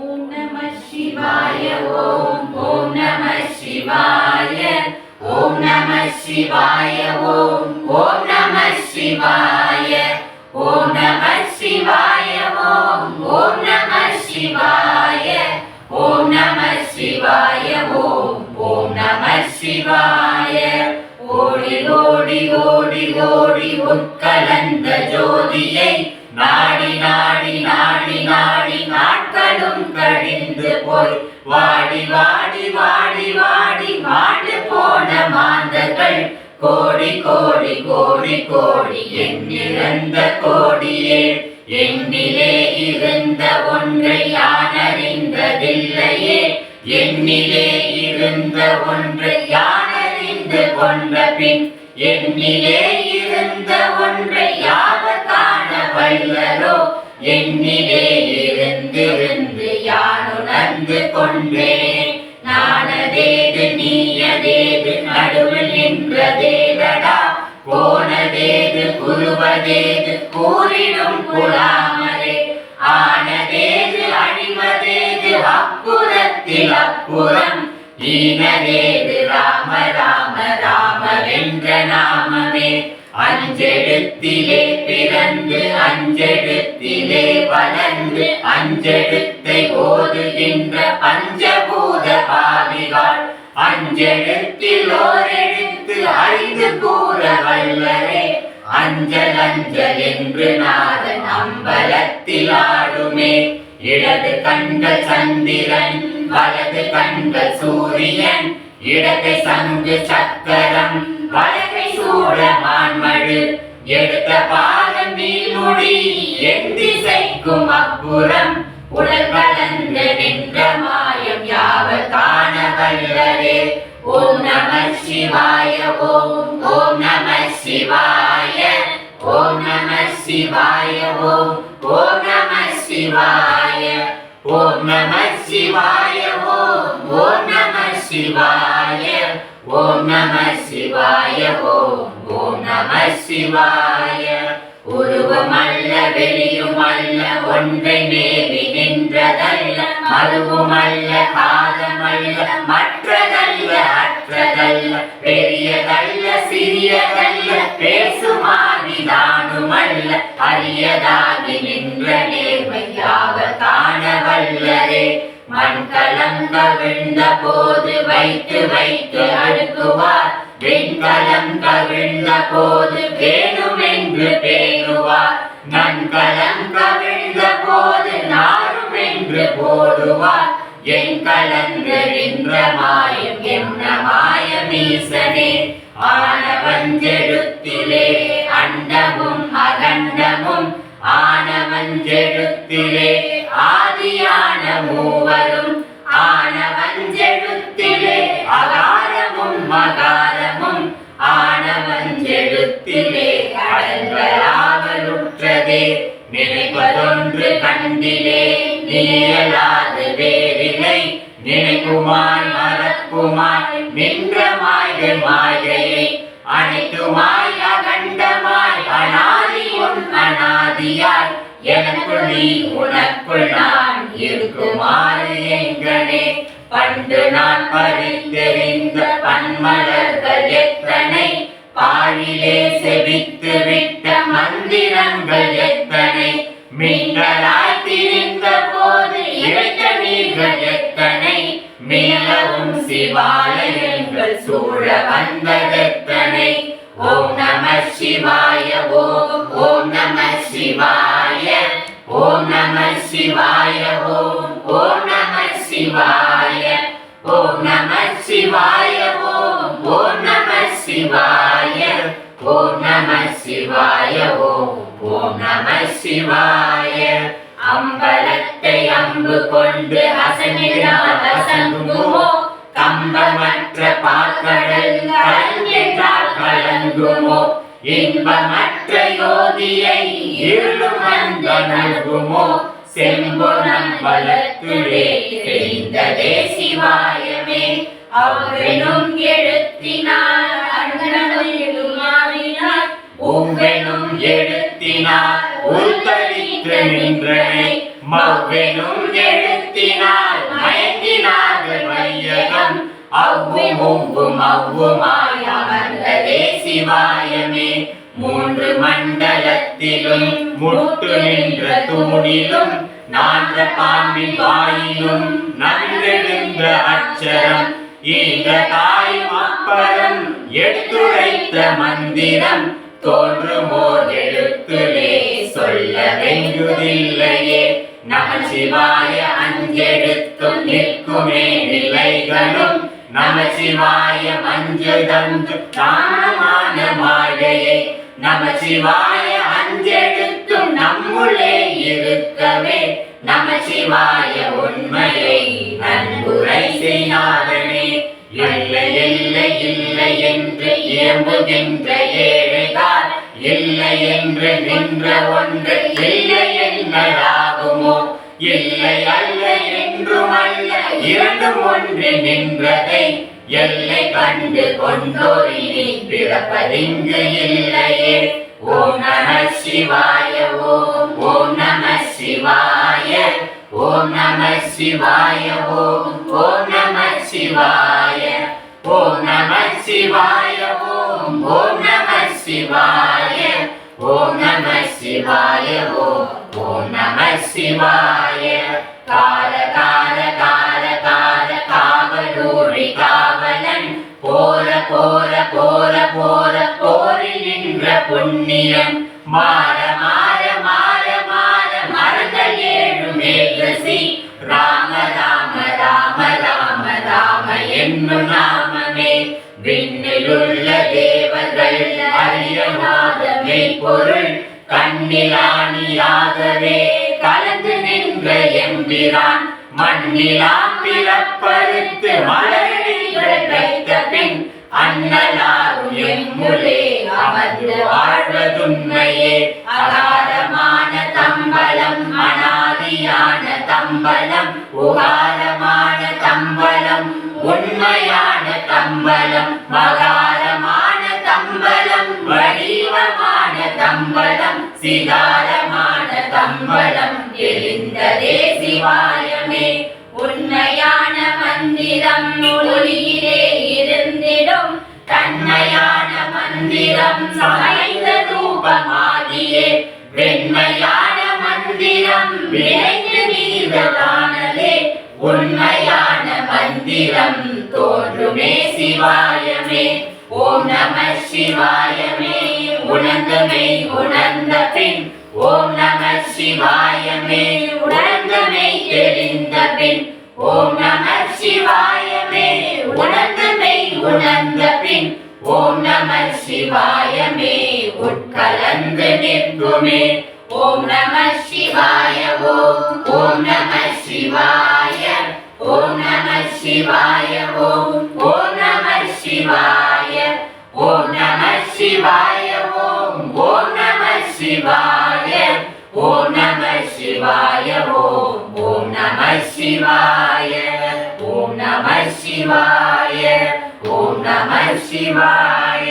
ஓம் நம சிவாய ஓம் ஓம் நம சிவாய ஓம் நம சிவாய ஓம் ஓம் நம சிவாய ஓம் நம சிவாய ஓம் ஓம் நம சிவாய ஓம் நம சிவாய ஓம் ஓம் நம சிவாய ஓடி ஓடி ஓடி ஓடி உட்கலந்த ஜோதியை நாடி நாடி நாடி நாடி நாட்களும் கழிந்து போய் வாடி வாடி வாடி வாடி மாண்டு போன மாந்தர்கள் கோடி கோடி கோடி கோடி எண்ணிறந்த கோடியே எண்ணிலே இருந்த ஒன்றை யான் அறிந்ததில்லையே எண்ணிலே இருந்த ஒன்றை யான் அறிந்து கொண்ட பின் எண்ணிலே இருந்த ஒன்றை யாவர் காண வல்லரோ எண்ணிலே இருந்திருந்து யான் உணர்ந்து கொண்டேன் நானதேது நீயதேது நடுவில் நின்றதேதடா போனதேது குருவதேது கூறிடும் குலாமரே ஆனதேது அழிவதேது அப்புறத்தில் அப்புறம் ஈனதேது ராம ராம ராம வென்ற நாமமே அஞ்செழுத்திலே பிறந்து அஞ்செழுத்திலே வளர்ந்து அஞ்செழுத்தை ஓதுகின்ற பஞ்சபூத பாவிகள் அஞ்செழுத்தில் ஓரெழுத்து அறிந்து கூற வல்லரே அஞ்சல் அஞ்சல் என்று நாதன் அம்பலத்தில் ஆடுமே இடது கண்கள் சந்திரன் வலது கண்கள் சூரியன் இடகை சங்கு சக்கரம் வலகை சூழ மான்மழு எடுத்த பாதம் நீள்முடி என் திசைக்கும் அப்புறம் உடல் கலந்த நின்ற மாயம் யாவர் காண வல்லரே ஓம் நம சிவாய ஓம் ஓம் நம சிவாய ஓம் நம சிவாய ஓம் ஓம் நம சிவாய ஓம் நம சிவாய ஓம் ஓம் நம சிவாய ஓம் நம சிவாய ஓம் ஓம் நம சிவாய உருவமல்ல வெளியுமல்ல ஒன்றை மேவி நின்றதல்ல மருவுமல்ல காதமல்ல மற்றதல்ல அற்றதல்ல பெரியதல்ல சிறியதல்ல பேசுமாவிதானுமல்ல அரியதாகி நின்ற நேர்மை யாவர் காண வல்லரே மண்கலம் கவிழ்ந்த போது வைத்து வைத்து அடுக்குவார் வெண்கலம் கவிழ்ந்த போது வேணுமென்று பேணுவார் நன்கலம் கவிழ்ந்த போது நாருமென்று போடுவார் என் கலந்து நின்ற மாயம் என்ன மாயமீசனே ஆனவஞ்செழுத்திலே அண்டமும் அகண்டமும் ஆனவஞ்செழுத்திலே ஆதியான மூவரும் ஆனவஞ்செழுத்திலே அகாரமும் மகாரமும் ஆனவஞ்செழுத்திலே அடங்கலாவலுற்றதே நினைப்பதொன்று கண்டிலே நீயலாது வேறில்லை நினைக்குமாய் மறக்குமாய் நின்ற மாய்கள் மாயையை அனைத்துமாய் அகண்டமாய் அனாதி உன் அனாதியாய் எனக்குள் நீ உனக்குள் நான் இருக்குமாறு எங்கனே பண்டு நான் பறித்தெறிந்த பன்மலர்கள் எத்தனை பாழிலே செவித்து விட்ட மந்திரங்கள் எத்தனை மீன்களாய் திரிந்த போது இறைத்த நீர்கள் எத்தனை மேலவும் சிவாலயங்கள் சூழ வந்ததெத்தனை ஓம் நம சிவாய ஓம் ஓம் நம சிவாய ஓம் நம சிவாய ஓம் ஓம் நம சிவாய ஓம் நம சிவாய ஓம் ஓம் நம சிவாய ஓம் நம சிவாய ஓம் ஓம் நம சிவாய அம்பலத்தை அம்பு கொண்டு அசனிடால் அசங்குமோ கம்பமற்ற பாக்கடல் கலங்கென்றால் கலங்குமோ இன்பமற்ற யோதியை இருளும் வந்த நல்குமோ செம்பொனம் பலத்துளே தெரிந்ததே சிவாயமே அவ்வெனும் எழுத்தினால் அண்ணனுமாவினார் உவ்வெனும் எழுத்தினால் உள்தளித்து நின்றனை மவ்வெனும் எழுத்து மயத்தினால் மயங்கினார்கள் வையகம் அவ்வும் ஒவ்வும் அவ்வுமாய் அமர்ந்ததே சிவாயமே மூன்று மண்டலத்திலும் முட்டு நின்ற தூணிலும் நான்ற பாம்பின் வாயிலும் நன்றெழுந்த அச்சரம் ஈன்ற தாயும் அப்பறம் எடுத்துரைத்த மந்திரம் தோன்றுமோர் எழுத்துலே சொல்ல வெங்குதில்லையே நமசிவாய அஞ்செழுத்தும் நிற்குமே நிலைகளும் நமசிவாய மஞ்சதந்து தானமான மாயையே நமசிவாய அஞ்செழுத்தும் நம்முள்ளே இருக்கவே நமசிவாய உண்மையை நன்குரை செய்யாதனே இல்லை இல்லை இல்லை என்று இயம்புகின்ற ஏழைகால் இல்லை என்று நின்ற ஒன்று இல்லை என்னதாகுமோ இல்லை அல்ல என்றும் அல்ல இரண்டும் ஒன்று நின்றதை எல்லை கண்டு கொண்டோரினி பிறப்பதிங்கு இல்லையே ஓம் நம சிவாய ஓம் ஓம் நம சிவாய ஓம் நம சிவாய ஓம் நம சிவாய ஓம் நம சிவாய ஓம் நம சிவாய ஓம் நம சிவாய ஓம் நம சிவாய கால கால கால கால காவலூரி காவலன் போர போர போர போர போரில் நின்ற புண்ணியம் மாற மாற மாற மாற மரங்கள் ஏழு மேகசி ராம ராம ராம ராம ராம என்னும் நாமமே விண்ணிலுள்ள தேவர்கள் அறியமாத மெய்ப்பொருள் கண்ணிலானியாகவே கலந்து நின்ற எம்பிரான் மண்ணிலாம் பிறப்பறுத்து மலரடிகள் வைத்த பின் அண்ணலாரும் எம்முலே அமர்ந்து வாழ்வதுண்மையே அகாரமான தம்பலம் அனாதியான தம்பலம் உகாரமான தம்பலம் உண்மையான தம்பலம் மகாரமான தம்பலம் வடிவமான தம்பலம் சிகாரமான தம்பலம் எழுந்ததே சிவாயமே உண்மையான மந்திரம் ஒளியிலே இருந்திடும் தன்மையான மந்திரம் சாய்ந்த ரூபமாகியே வெண்மையான மந்திரம் விளைந்து நீரதானதே உண்மையான மந்திரம் தோன்றுமே சிவாயமே ஓம் நம சிவாயமே உணர்ந்தமை உணர்ந்த பின் ஓம் நம சிவாயமே உணர்ந்தமை தெரிந்த பின் ஓம் நம சிவாயமே உணர்ந்தமை உணர்ந்த பின் ஓம் நம சிவாயமே உட்கலந்து நிற்குமே ஓம் நம சிவாய ஓம் நம சிவாய ஓம் நம சிவாய ஓம் நம சிவாய ஓம் நம சிவாய ஓம் நம சிவாய ஓம் நம சிவாய ஓம் நம சிவாய ஓம் நம சிவாய ஓம் நம சிவாய